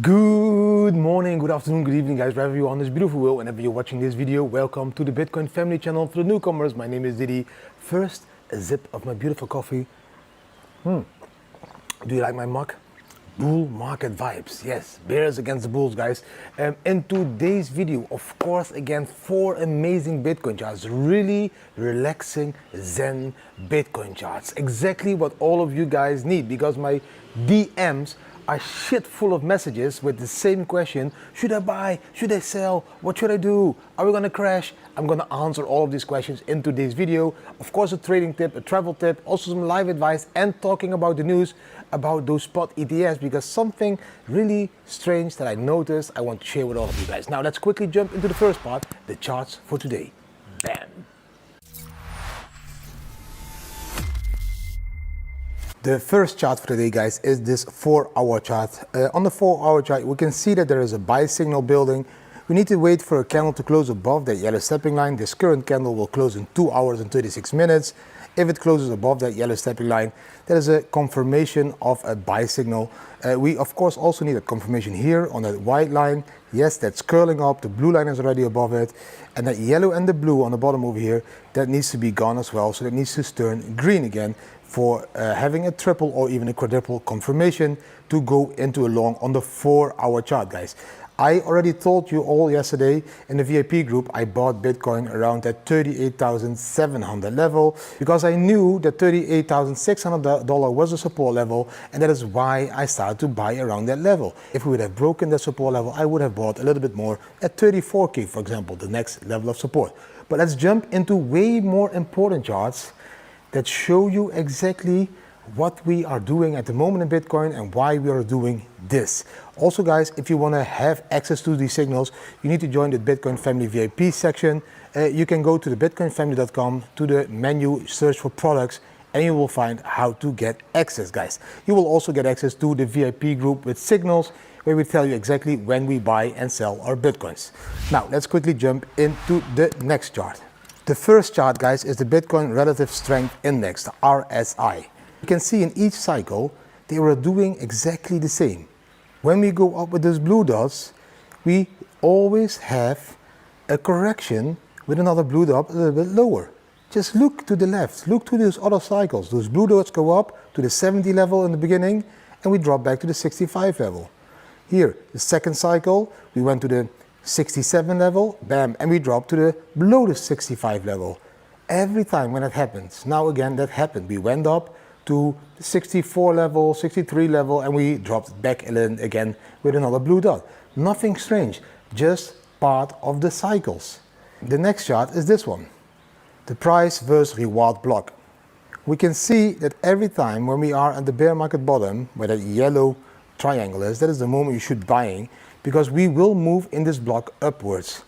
Good morning, good afternoon, good evening guys, wherever you are on this beautiful world, whenever you're watching this video, welcome to the Bitcoin family channel. For the newcomers, my name is Diddy. First, a sip of my beautiful coffee. Do you like my mug? Bull market vibes. Yes, bears against the bulls, guys. In today's video, of course, again, 4 amazing Bitcoin charts. Really relaxing Zen Bitcoin charts. Exactly what all of you guys need, because my DMs are shit full of messages with the same question. Should I buy? Should I sell? What should I do? Are we gonna crash? I'm gonna answer all of these questions in today's video. Of course, a trading tip, a travel tip, also some live advice, and talking about the news about those spot ETFs, because something really strange that I noticed I want to share with all of you guys. Now let's quickly jump into the first part, the charts for today. Bam! The first chart for today, guys, is this 4-hour chart. On the 4-hour chart, we can see that there is a buy signal building. We need to wait for a candle to close above that yellow stepping line. This current candle will close in 2 hours and 36 minutes. If it closes above that yellow stepping line, that is a confirmation of a buy signal. We, of course, also need a confirmation here on that white line. Yes, that's curling up. The blue line is already above it. And that yellow and the blue on the bottom over here, that needs to be gone as well. So that needs to turn green again for having a triple or even a quadruple confirmation to go into a long on the 4-hour chart, guys. I already told you all yesterday in the VIP group, I bought Bitcoin around that $38,700 level because I knew that $38,600 was a support level, and that is why I started to buy around that level. If we would have broken that support level, I would have bought a little bit more at 34K, for example, the next level of support. But let's jump into way more important charts that show you exactly what we are doing at the moment in Bitcoin and why we are doing this. Also, guys, if you want to have access to these signals, you need to join the Bitcoin Family VIP section. You can go to the bitcoinfamily.com, to the menu, search for products, and you will find how to get access, guys. You will also get access to the VIP group with signals, where we tell you exactly when we buy and sell our Bitcoins. Now, let's quickly jump into the next chart. The first chart, guys, is the Bitcoin Relative Strength Index, the RSI. You can see in each cycle, they were doing exactly the same. When we go up with those blue dots, we always have a correction with another blue dot a little bit lower. Just look to the left, look to those other cycles. Those blue dots go up to the 70 level in the beginning, and we drop back to the 65 level. Here, the second cycle, we went to the 67 level, bam, and we dropped to the below the 65 level. Every time when that happens, now again that happened, we went up to the 64 level, 63 level, and we dropped back again with another blue dot. Nothing strange, just part of the cycles. The next chart is this one, the price versus reward block. We can see that every time when we are at the bear market bottom, where that yellow triangle is, that is the moment you should buying, because we will move in this block upwards.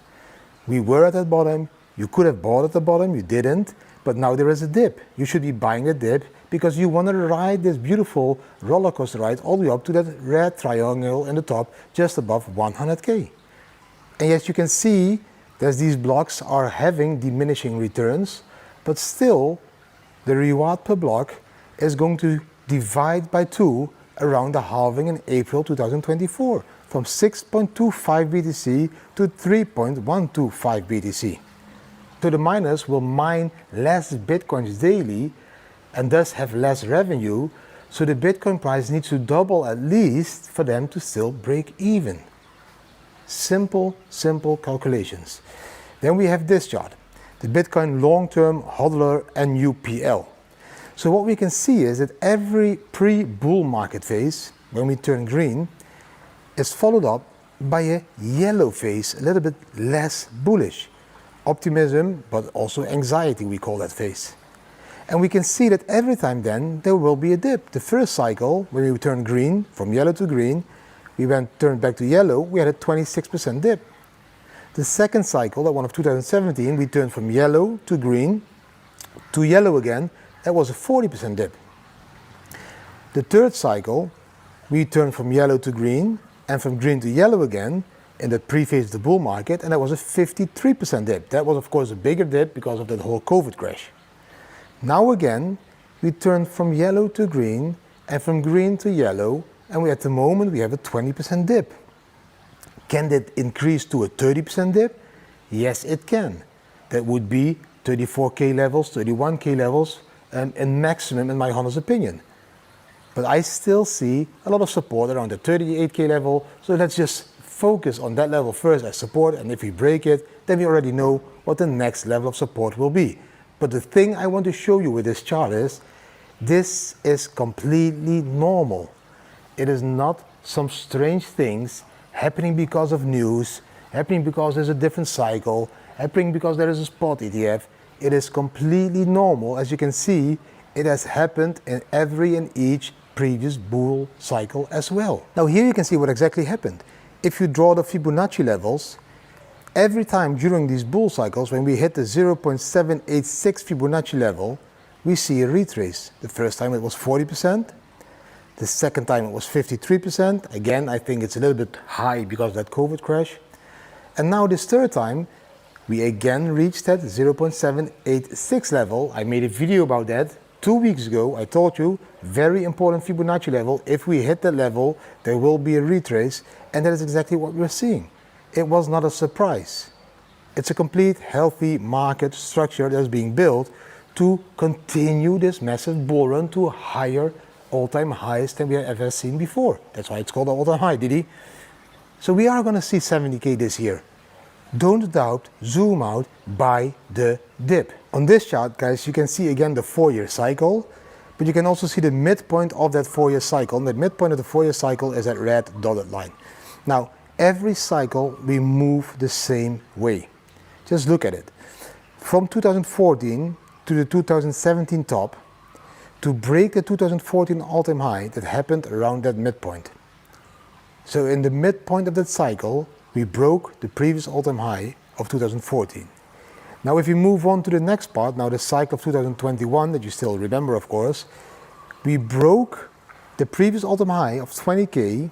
We were at that bottom, you could have bought at the bottom, you didn't, but now there is a dip. You should be buying the dip because you want to ride this beautiful roller coaster ride all the way up to that red triangle in the top, just above 100K. And yes, you can see that these blocks are having diminishing returns, but still the reward per block is going to divide by 2 around the halving in April 2024. From 6.25 BTC to 3.125 BTC. So the miners will mine less Bitcoins daily and thus have less revenue, so the Bitcoin price needs to double at least for them to still break even. Simple calculations. Then we have this chart, the Bitcoin long-term hodler and UPL. So what we can see is that every pre-bull market phase, when we turn green, is followed up by a yellow phase, a little bit less bullish. Optimism, but also anxiety, we call that phase. And we can see that every time then, there will be a dip. The first cycle, when we turned green, from yellow to green, we turned back to yellow, we had a 26% dip. The second cycle, that one of 2017, we turned from yellow to green, to yellow again, that was a 40% dip. The third cycle, we turned from yellow to green, and from green to yellow again in the pre-phase of the bull market, and that was a 53% dip. That was of course a bigger dip because of that whole COVID crash. Now again, we turned from yellow to green, and from green to yellow and at the moment we have a 20% dip. Can that increase to a 30% dip? Yes, it can. That would be 34K levels, 31K levels, and maximum in my honest opinion. But I still see a lot of support around the 38K level, so let's just focus on that level first as support, and if we break it, then we already know what the next level of support will be. But the thing I want to show you with this chart is, this is completely normal. It is not some strange things happening because of news, happening because there's a different cycle, happening because there is a spot ETF. It is completely normal. As you can see, it has happened in every and each previous bull cycle as well. Now here you can see what exactly happened. If you draw the Fibonacci levels, every time during these bull cycles, when we hit the 0.786 Fibonacci level, we see a retrace. The first time it was 40%. The second time it was 53%. Again, I think it's a little bit high because of that COVID crash. And now this third time, we again reached that 0.786 level. I made a video about that 2 weeks ago. I told you, very important Fibonacci level. If we hit that level, there will be a retrace. And that is exactly what we're seeing. It was not a surprise. It's a complete healthy market structure that is being built to continue this massive bull run to higher all-time highs than we have ever seen before. That's why it's called an all-time high, Didi. So we are going to see 70K this year. Don't doubt, zoom out, buy the dip. On this chart, guys, you can see again the 4-year cycle, but you can also see the midpoint of that 4-year cycle. And the midpoint of the 4-year cycle is that red dotted line. Now, every cycle we move the same way. Just look at it. From 2014 to the 2017 top, to break the 2014 all-time high that happened around that midpoint. So in the midpoint of that cycle, we broke the previous all-time high of 2014. Now if we move on to the next part, now the cycle of 2021 that you still remember of course, we broke the previous all-time high of 20K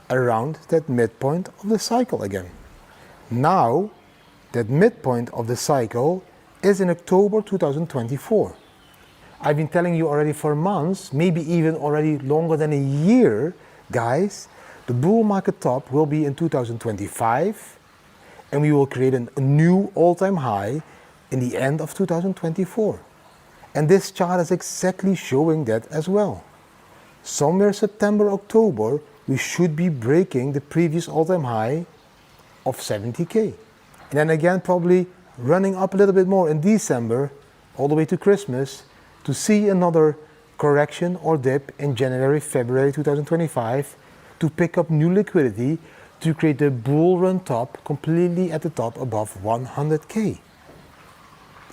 around that midpoint of the cycle again. Now that midpoint of the cycle is in October 2024. I've been telling you already for months, maybe even already longer than a year, guys, the bull market top will be in 2025 and we will create a new all-time high in the end of 2024. And this chart is exactly showing that as well. Somewhere September, October, we should be breaking the previous all-time high of 70K. And then again, probably running up a little bit more in December, all the way to Christmas, to see another correction or dip in January, February 2025 to pick up new liquidity to create the bull run top completely at the top above 100K.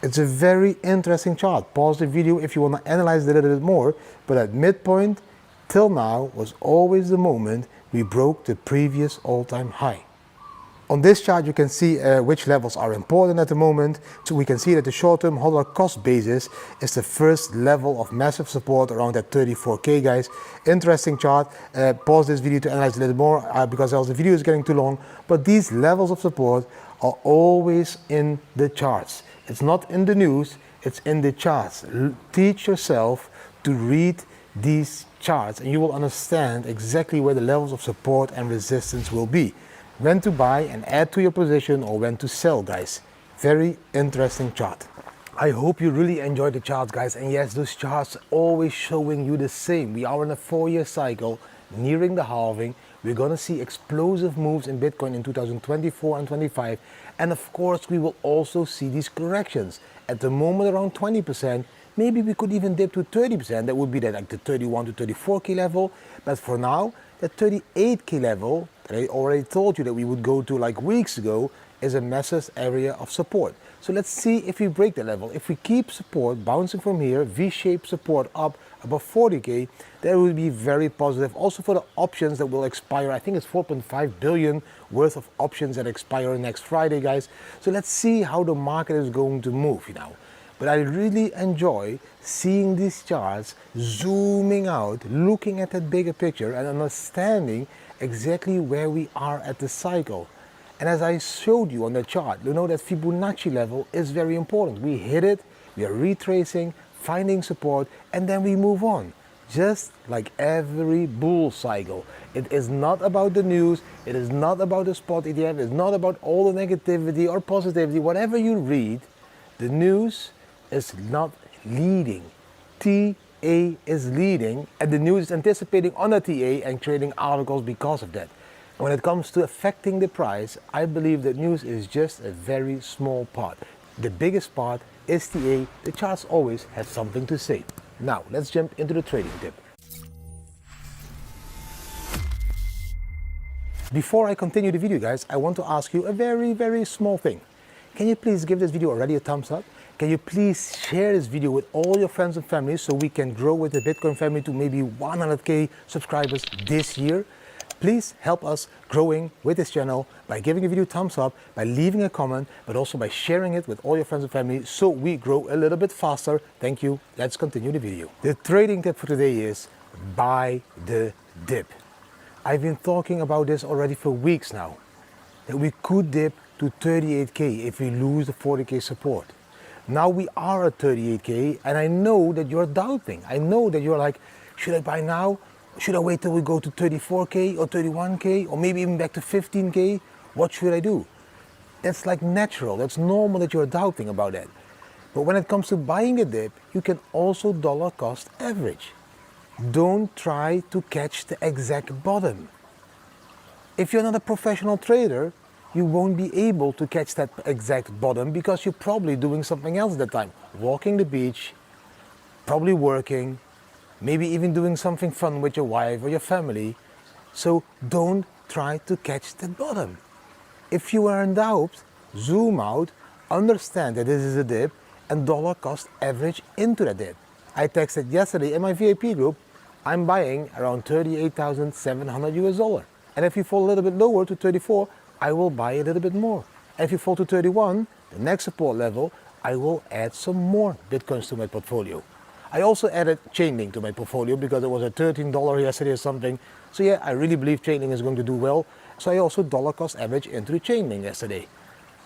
It's a very interesting chart. Pause the video if you want to analyze it a little bit more, but at midpoint till now was always the moment we broke the previous all-time high. On this chart you can see which levels are important at the moment. So we can see that the short-term dollar cost basis is the first level of massive support around that 34K, guys. Interesting chart. Pause this video to analyze a little more because else the video is getting too long. But these levels of support are always in the charts. It's not in the news, it's in the charts. Teach yourself to read these charts and you will understand exactly where the levels of support and resistance will be. When to buy and add to your position or when to sell, guys. Very interesting chart. I hope you really enjoyed the charts, guys. And yes, those charts are always showing you the same. We are in a 4-year cycle, nearing the halving. We're going to see explosive moves in Bitcoin in 2024 and 25. And of course, we will also see these corrections. At the moment, around 20%. Maybe we could even dip to 30%. That would be like the 31 to 34K level. But for now, the 38K level, that I already told you that we would go to like weeks ago, is a massive area of support. So let's see if we break the level. If we keep support bouncing from here, V-shaped support up above 40K, that would be very positive. Also for the options that will expire, I think it's 4.5 billion worth of options that expire next Friday, guys. So let's see how the market is going to move, you know. But I really enjoy seeing these charts, zooming out, looking at that bigger picture and understanding exactly where we are at the cycle. And as I showed you on the chart, you know that Fibonacci level is very important. We hit it, we are retracing, finding support, and then we move on. just like every bull cycle. It is not about the news, it is not about the spot ETF, it's not about all the negativity or positivity. Whatever you read, the news is not leading. TA is leading, and the news is anticipating on a TA and creating articles because of that. And when it comes to affecting the price, I believe that news is just a very small part. The biggest part is TA. The charts always have something to say. Now, let's jump into the trading tip. Before I continue the video, guys, I want to ask you a very small thing. Can you please give this video already a thumbs up? Can you please share this video with all your friends and family so we can grow with the Bitcoin family to maybe 100K subscribers this year? Please help us growing with this channel by giving the video a thumbs up, by leaving a comment, but also by sharing it with all your friends and family so we grow a little bit faster. Thank you. Let's continue the video. The trading tip for today is buy the dip. I've been talking about this already for weeks now, that we could dip to 38K if we lose the 40K support. Now we are at 38K, and I know that you're doubting. I know that you're like, should I buy now? Should I wait till we go to 34K or 31K or maybe even back to 15K? What should I do? That's like natural. That's normal that you're doubting about that. But when it comes to buying a dip, you can also dollar cost average. Don't try to catch the exact bottom. If you're not a professional trader, you won't be able to catch that exact bottom because you're probably doing something else at that time. Walking the beach, probably working, maybe even doing something fun with your wife or your family. So don't try to catch the bottom. If you are in doubt, zoom out, understand that this is a dip, and dollar cost average into the dip. I texted yesterday in my VIP group, I'm buying around 38,700 US dollar. And if you fall a little bit lower to 34, I will buy a little bit more. And if you fall to 31, the next support level, I will add some more Bitcoins to my portfolio. I also added Chainlink to my portfolio because it was at $13 yesterday or something. So yeah, I really believe Chainlink is going to do well. So I also dollar cost average into the Chainlink yesterday.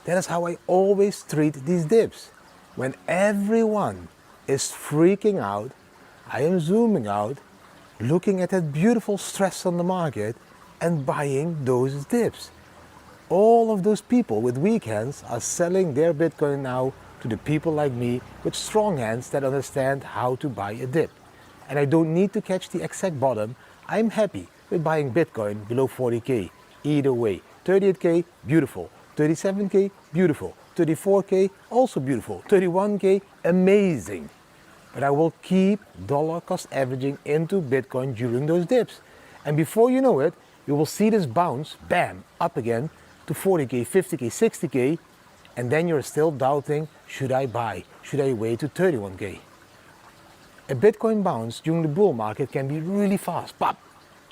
That is how I always treat these dips. When everyone is freaking out, I am zooming out, looking at that beautiful stress on the market and buying those dips. All of those people with weak hands are selling their Bitcoin now to the people like me with strong hands that understand how to buy a dip. And I don't need to catch the exact bottom. I'm happy with buying Bitcoin below 40K. Either way, 38K, beautiful. 37K, beautiful. 34K, also beautiful. 31K, amazing. But I will keep dollar cost averaging into Bitcoin during those dips. And before you know it, you will see this bounce, bam, up again to 40K, 50K, 60K. And then you're still doubting, should I buy? Should I wait to 31K? A Bitcoin bounce during the bull market can be really fast, pop.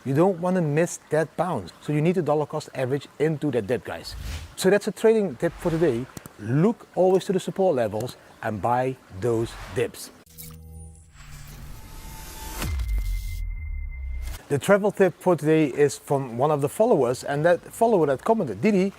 You don't want to miss that bounce. So you need to dollar cost average into that dip, guys. So that's a trading tip for today. Look always to the support levels and buy those dips. The travel tip for today is from one of the followers, and that follower that commented, Didi,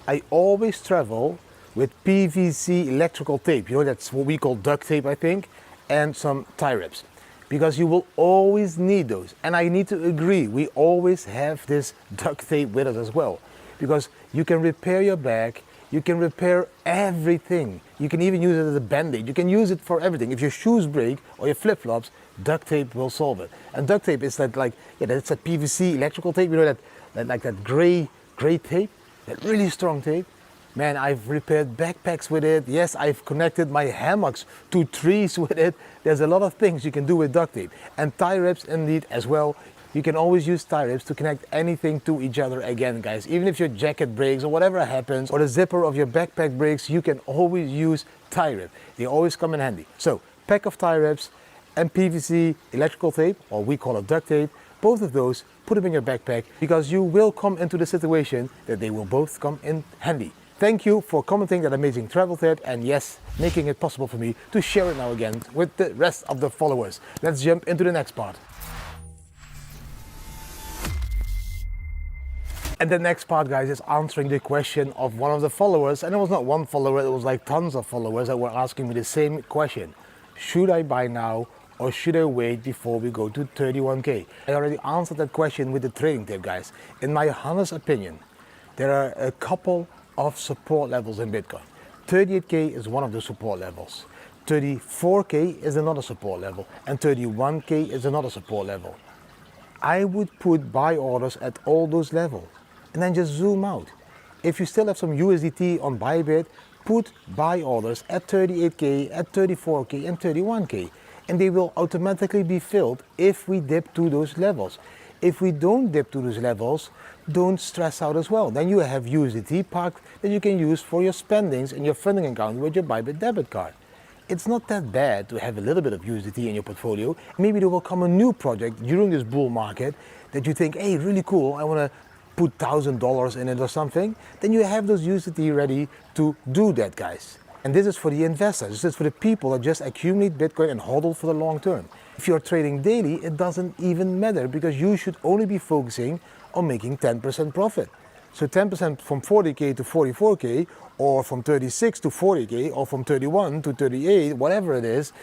I always travel with PVC electrical tape. You know, that's what we call duct tape, I think, and some tie wraps. Because you will always need those. And I need to agree, we always have this duct tape with us as well. Because you can repair your back, you can repair everything. You can even use it as a band-aid. You can use it for everything. If your shoes break or your flip-flops, duct tape will solve it. And duct tape is that that's a PVC electrical tape, you know, that gray tape, that really strong tape. Man, I've repaired backpacks with it. Yes, I've connected my hammocks to trees with it. There's a lot of things you can do with duct tape. And tie wraps indeed as well. You can always use tie wraps to connect anything to each other again, guys. Even if your jacket breaks or whatever happens, or the zipper of your backpack breaks, you can always use tie wrap. They always come in handy. So, pack of tie wraps and PVC electrical tape, or we call it duct tape, both of those, put them in your backpack because you will come into the situation that they will both come in handy. Thank you for commenting that amazing travel tip, and yes, making it possible for me to share it now again with the rest of the followers. Let's jump into the next part. And the next part, guys, is answering the question of one of the followers, and it was not one follower, it was like tons of followers that were asking me the same question. Should I buy now or should I wait before we go to 31K? I already answered that question with the trading tip, guys. In my honest opinion, there are a couple of support levels in Bitcoin. 38K is one of the support levels. 34K is another support level, and 31K is another support level. I would put buy orders at all those levels and then just zoom out. If you still have some USDT on Bybit, put buy orders at 38K, at 34K and 31K, and they will automatically be filled if we dip to those levels. If we don't dip to those levels, don't stress out as well. Then you have USDT parked that you can use for your spendings and your funding account with your Bybit debit card. It's not that bad to have a little bit of USDT in your portfolio. Maybe there will come a new project during this bull market that you think, hey, really cool, I want to put $1,000 in it or something. Then you have those USDT ready to do that, guys. And this is for the investors. This is for the people that just accumulate Bitcoin and hodl for the long term. If you're trading daily, it doesn't even matter because you should only be focusing on making 10% profit. So 10% from 40K to 44K, or from 36 to 40K, or from 31 to 38, whatever it is,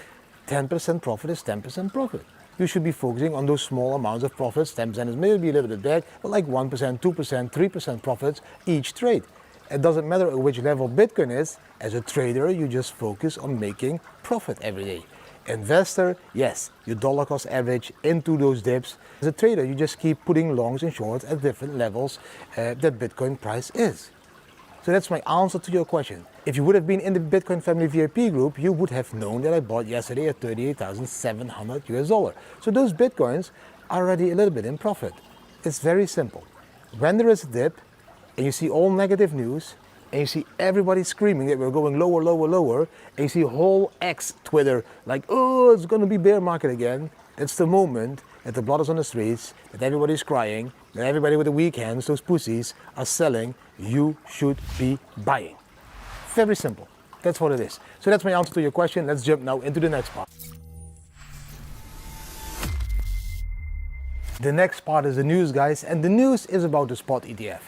10% profit is 10% profit. You should be focusing on those small amounts of profits. 10% is maybe a little bit back, but like 1%, 2%, 3% profits each trade. It doesn't matter at which level Bitcoin is. As a trader, you just focus on making profit every day. Investor, yes, you dollar cost average into those dips. As a trader, you just keep putting longs and shorts at different levels that Bitcoin price is. So that's my answer to your question. If you would have been in the Bitcoin Family VIP group, you would have known that I bought yesterday at $38,700 US. So those Bitcoins are already a little bit in profit. It's very simple. When there is a dip and you see all negative news, and you see everybody screaming that we're going lower, lower, lower, and you see whole X Twitter like, oh, it's going to be bear market again. That's the moment that the blood is on the streets, that everybody's crying, that everybody with the weak hands, those pussies, are selling. You should be buying. Very simple. That's what it is. So that's my answer to your question. Let's jump now into the next part. The next part is the news, guys, and the news is about the spot ETF.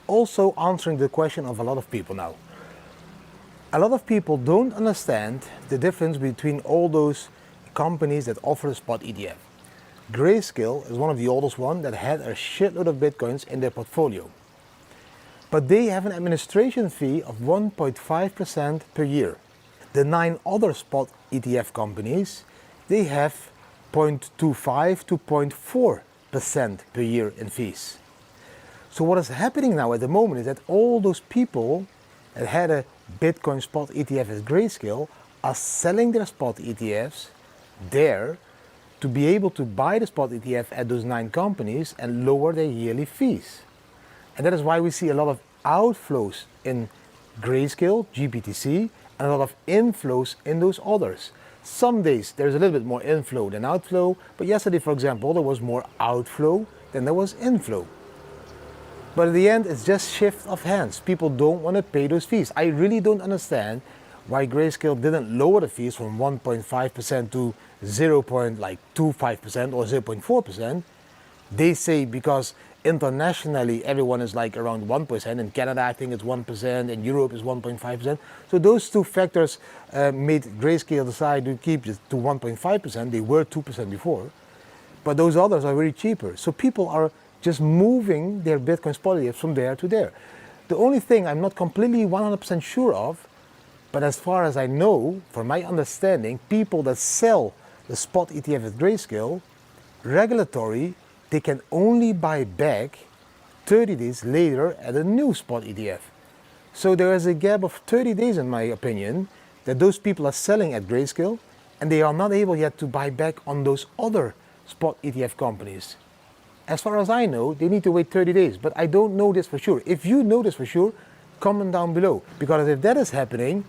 Also answering the question of a lot of people now. A lot of people don't understand the difference between all those companies that offer a spot ETF. Grayscale is one of the oldest ones that had a shitload of Bitcoins in their portfolio. But they have an administration fee of 1.5% per year. The 9 other spot ETF companies, they have 0.25 to 0.4% per year in fees. So what is happening now at the moment is that all those people that had a Bitcoin spot ETF as Grayscale are selling their spot ETFs there to be able to buy the spot ETF at those 9 companies and lower their yearly fees. And that is why we see a lot of outflows in Grayscale, GBTC, and a lot of inflows in those others. Some days there's a little bit more inflow than outflow, but yesterday, for example, there was more outflow than there was inflow. But at the end, it's just shift of hands. People don't want to pay those fees. I really don't understand why Grayscale didn't lower the fees from 1.5% to 0.25% or 0.4%. They say because internationally everyone is like around 1%. In Canada, I think it's 1%. In Europe, it's 1.5%. So those two factors made Grayscale decide to keep it to 1.5%. They were 2% before. But those others are very cheaper. So people are just moving their Bitcoin spot ETFs from there to there. The only thing I'm not completely 100% sure of, but as far as I know, from my understanding, people that sell the spot ETF at Grayscale, regulatory, they can only buy back 30 days later at a new spot ETF. So there is a gap of 30 days, in my opinion, that those people are selling at Grayscale, and they are not able yet to buy back on those other spot ETF companies. As far as I know, they need to wait 30 days, but I don't know this for sure. If you know this for sure, comment down below. Because if that is happening,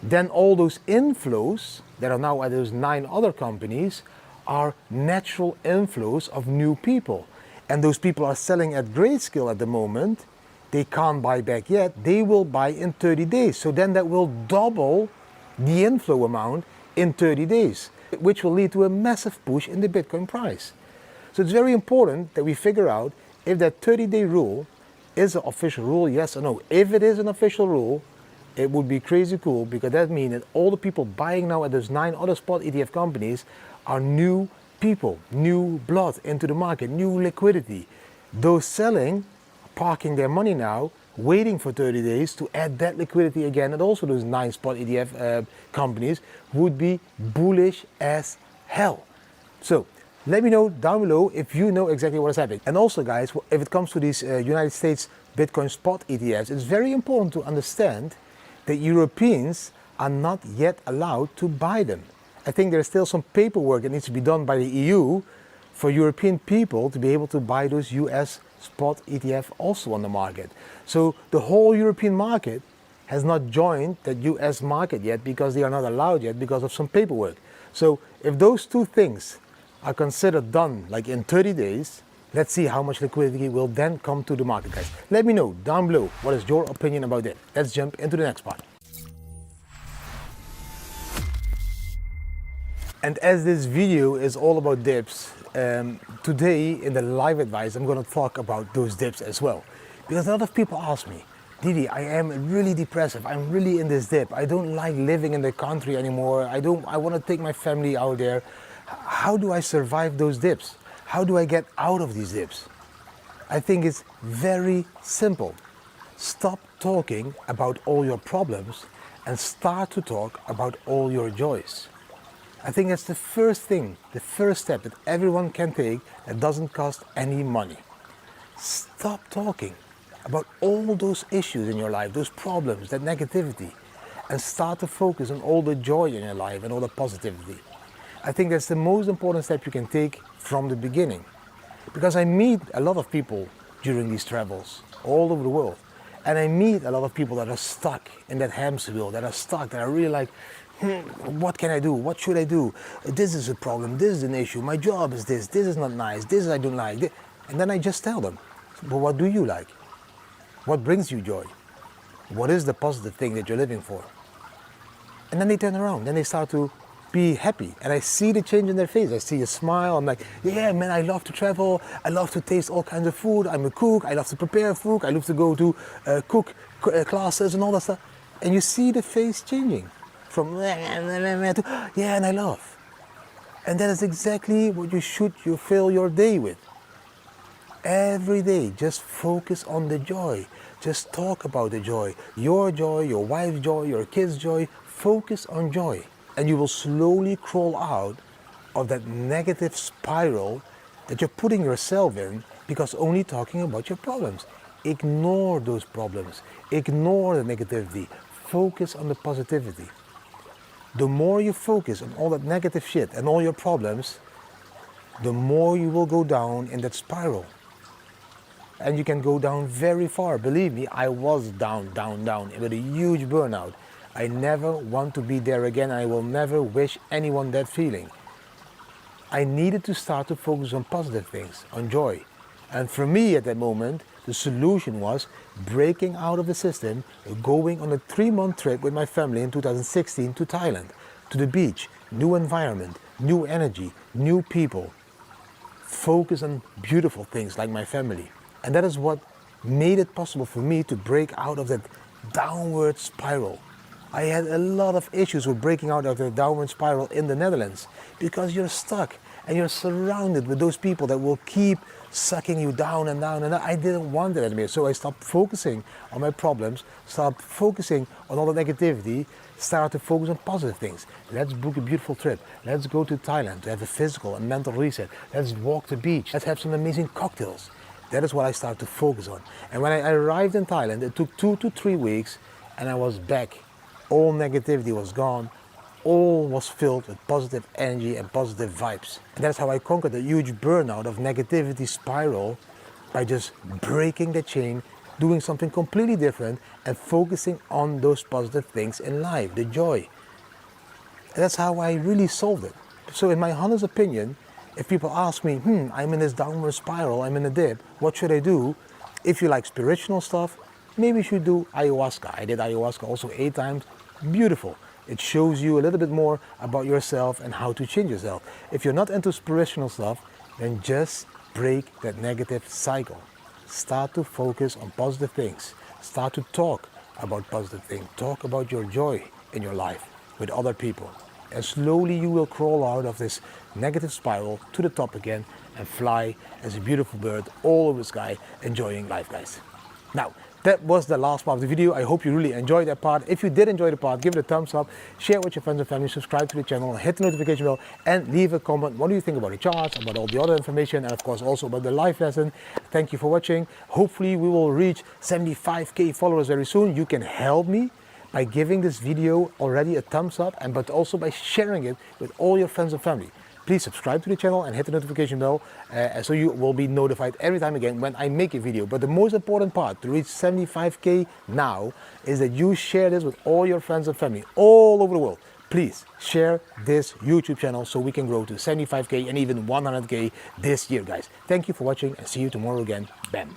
then all those inflows that are now at those 9 other companies are natural inflows of new people. And those people are selling at Grayscale at the moment. They can't buy back yet. They will buy in 30 days. So then that will double the inflow amount in 30 days, which will lead to a massive push in the Bitcoin price. So it's very important that we figure out if that 30-day rule is an official rule, yes or no. If it is an official rule, it would be crazy cool, because that means that all the people buying now at those 9 other spot ETF companies are new people, new blood into the market, new liquidity. Those selling, parking their money now, waiting for 30 days to add that liquidity again, and also those 9 spot ETF companies would be bullish as hell. So let me know down below if you know exactly what is happening. And also guys, if it comes to these United States Bitcoin spot ETFs, it's very important to understand that Europeans are not yet allowed to buy them. I think there's still some paperwork that needs to be done by the EU for European people to be able to buy those US spot ETF also on the market. So the whole European market has not joined that US market yet, because they are not allowed yet because of some paperwork. So if those two things are considered done like in 30 days, let's see how much liquidity will then come to the market, guys. Let me know down below what is your opinion about that. Let's jump into the next part. And as this video is all about dips, today in the live advice I'm going to talk about those dips as well. Because a lot of people ask me, Didi, I am really depressive, I'm really in this dip, I don't like living in the country anymore, I want to take my family out there. How do I survive those dips? How do I get out of these dips? I think it's very simple. Stop talking about all your problems and start to talk about all your joys. I think that's the first thing, the first step that everyone can take that doesn't cost any money. Stop talking about all those issues in your life, those problems, that negativity, and start to focus on all the joy in your life and all the positivity. I think that's the most important step you can take from the beginning. Because I meet a lot of people during these travels all over the world. And I meet a lot of people that are stuck in that hamster wheel, that are stuck, that are really like, what can I do? What should I do? This is a problem, this is an issue, my job is this is not nice, this I don't like. And then I just tell them, but what do you like? What brings you joy? What is the positive thing that you're living for? And then they turn around, then they start to be happy. And I see the change in their face. I see a smile. I'm like, yeah, man, I love to travel. I love to taste all kinds of food. I'm a cook. I love to prepare food. I love to go to cook classes and all that stuff. And you see the face changing from to, yeah, and I love. And that is exactly what you should fill your day with. Every day, just focus on the joy. Just talk about the joy. Your wife's joy, your kids' joy. Focus on joy. And you will slowly crawl out of that negative spiral that you're putting yourself in, because only talking about your problems. Ignore those problems. Ignore the negativity. Focus on the positivity. The more you focus on all that negative shit and all your problems, the more you will go down in that spiral. And you can go down very far. Believe me, I was down with a huge burnout. I never want to be there again. I will never wish anyone that feeling. I needed to start to focus on positive things, on joy. And for me at that moment, the solution was breaking out of the system, going on a 3-month trip with my family in 2016 to Thailand, to the beach, new environment, new energy, new people. Focus on beautiful things like my family. And that is what made it possible for me to break out of that downward spiral. I had a lot of issues with breaking out of the downward spiral in the Netherlands, because you're stuck and you're surrounded with those people that will keep sucking you down and down and down. I didn't want that anymore, so I stopped focusing on my problems, stopped focusing on all the negativity, started to focus on positive things. Let's book a beautiful trip. Let's go to Thailand to have a physical and mental reset. Let's walk the beach. Let's have some amazing cocktails. That is what I started to focus on. And when I arrived in Thailand, it took 2 to 3 weeks and I was back. All negativity was gone. All was filled with positive energy and positive vibes. And that's how I conquered a huge burnout of negativity spiral, by just breaking the chain, doing something completely different and focusing on those positive things in life, the joy. And that's how I really solved it. So in my honest opinion, if people ask me, I'm in this downward spiral, I'm in a dip, what should I do? If you like spiritual stuff, maybe you should do ayahuasca. I did ayahuasca also 8 times. Beautiful. It shows you a little bit more about yourself and how to change yourself. If you're not into spiritual stuff, then just break that negative cycle. Start to focus on positive things. Start to talk about positive things. Talk about your joy in your life with other people. And slowly you will crawl out of this negative spiral to the top again and fly as a beautiful bird all over the sky, enjoying life, guys. Now, that was the last part of the video. I hope you really enjoyed that part. If you did enjoy the part, give it a thumbs up, share it with your friends and family, subscribe to the channel, hit the notification bell, and leave a comment. What do you think about the charts, about all the other information, and of course also about the live lesson? Thank you for watching. Hopefully we will reach 75k followers very soon. You can help me by giving this video already a thumbs up, but also by sharing it with all your friends and family. Please subscribe to the channel and hit the notification bell so you will be notified every time again when I make a video. But the most important part to reach 75k now is that you share this with all your friends and family all over the world. Please share this YouTube channel so we can grow to 75k and even 100k this year, guys. Thank you for watching and see you tomorrow again. Bam.